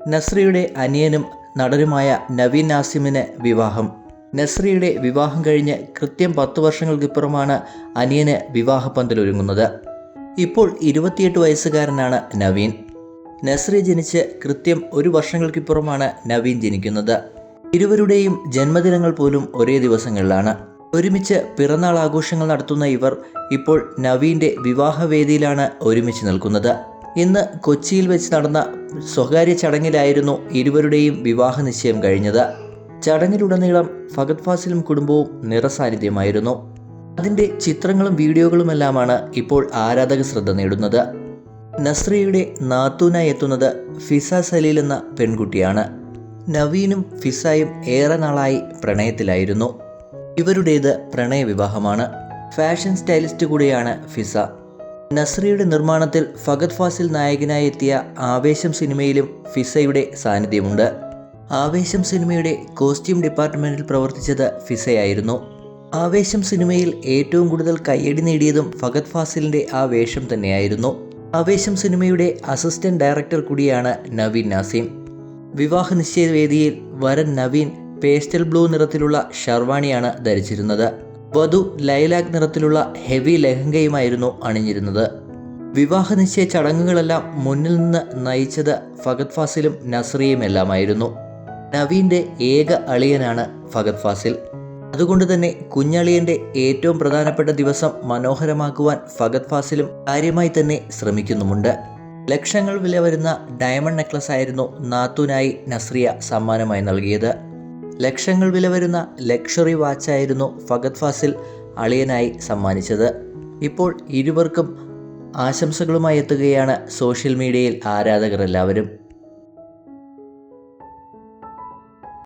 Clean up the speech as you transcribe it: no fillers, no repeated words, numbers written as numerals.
നസ്രിയയുടെ അനിയനും നടനുമായ നവീൻ നാസിമിന് വിവാഹം. നസ്രിയയുടെ വിവാഹം കഴിഞ്ഞ് കൃത്യം 10 വർഷങ്ങൾക്കിപ്പുറമാണ് അനിയന് വിവാഹപ്പന്തലൊരുങ്ങുന്നത്. ഇപ്പോൾ 28 വയസ്സുകാരനാണ് നവീൻ. നസ്രിയ ജനിച്ച് കൃത്യം 1 വർഷങ്ങൾക്കിപ്പുറമാണ് നവീൻ ജനിക്കുന്നത്. ഇരുവരുടെയും ജന്മദിനങ്ങൾ പോലും ഒരേ ദിവസങ്ങളിലാണ്. ഒരുമിച്ച് പിറന്നാൾ ആഘോഷങ്ങൾ നടത്തുന്ന ഇവർ ഇപ്പോൾ നവീൻ്റെ വിവാഹവേദിയിലാണ് ഒരുമിച്ച് നിൽക്കുന്നത്. ഇന്ന് കൊച്ചിയിൽ വെച്ച് നടന്ന സ്വകാര്യ ചടങ്ങിലായിരുന്നു ഇരുവരുടെയും വിവാഹ നിശ്ചയം കഴിഞ്ഞത്. ചടങ്ങിലുടനീളം ഫഹദ് ഫാസിലും കുടുംബവും നിറസാന്നിധ്യമായിരുന്നു. അതിൻ്റെ ചിത്രങ്ങളും വീഡിയോകളുമെല്ലാമാണ് ഇപ്പോൾ ആരാധക ശ്രദ്ധ നേടുന്നത്. നസ്രിയയുടെ നാത്തൂനായി എത്തുന്നത് ഫിസ സലീൽ എന്ന പെൺകുട്ടിയാണ്. നവീനും ഫിസയും ഏറെ നാളായി പ്രണയത്തിലായിരുന്നു. ഇവരുടേത് പ്രണയവിവാഹമാണ്. ഫാഷൻ സ്റ്റൈലിസ്റ്റ് കൂടിയാണ് ഫിസ. നസ്രിയയുടെ നിർമ്മാണത്തിൽ ഫഹദ് ഫാസിൽ നായകനായി എത്തിയ ആവേശം സിനിമയിലും ഫിസയുടെ സാന്നിധ്യമുണ്ട്. ആവേശം സിനിമയുടെ കോസ്റ്റ്യൂം ഡിപ്പാർട്ട്മെൻറ്റിൽ പ്രവർത്തിച്ചത് ഫിസയായിരുന്നു. ആവേശം സിനിമയിൽ ഏറ്റവും കൂടുതൽ കയ്യടി നേടിയതും ഫഹദ് ഫാസിലിൻ്റെ ആ വേഷം തന്നെയായിരുന്നു. ആവേശം സിനിമയുടെ അസിസ്റ്റന്റ് ഡയറക്ടർ കൂടിയാണ് നവീൻ നാസിം. വിവാഹ നിശ്ചയവേദിയിൽ വരൻ നവീൻ പേസ്റ്റൽ ബ്ലൂ നിറത്തിലുള്ള ഷർവാണിയാണ് ധരിച്ചിരുന്നത്. വധു ലൈലാക് നിറത്തിലുള്ള ഹെവി ലെഹങ്കയുമായിരുന്നു അണിഞ്ഞിരുന്നത്. വിവാഹ നിശ്ചയ ചടങ്ങുകളെല്ലാം മുന്നിൽ നിന്ന് നയിച്ചത് ഫഹദ് ഫാസിലും നസ്രിയയുമെല്ലാമായിരുന്നു. നവീൻ്റെ ഏക അളിയനാണ് ഫഹദ് ഫാസിൽ. അതുകൊണ്ട് തന്നെ കുഞ്ഞളിയൻ്റെ ഏറ്റവും പ്രധാനപ്പെട്ട ദിവസം മനോഹരമാക്കുവാൻ ഫഹദ് ഫാസിലും കാര്യമായി തന്നെ ശ്രമിക്കുന്നുമുണ്ട്. ലക്ഷങ്ങൾ വില വരുന്ന ഡയമണ്ട് നെക്ലസ് ആയിരുന്നു നാത്തൂനായി നസ്രിയ സമ്മാനമായി നൽകിയത്. ലക്ഷങ്ങൾ വില വരുന്ന ലക്ഷറി വാച്ചായിരുന്നു ഫഹദ് ഫാസിൽ അളിയനായി സമ്മാനിച്ചത്. ഇപ്പോൾ ഇരുവർക്കും ആശംസകളുമായി എത്തുകയാണ് സോഷ്യൽ മീഡിയയിൽ ആരാധകർ എല്ലാവരും.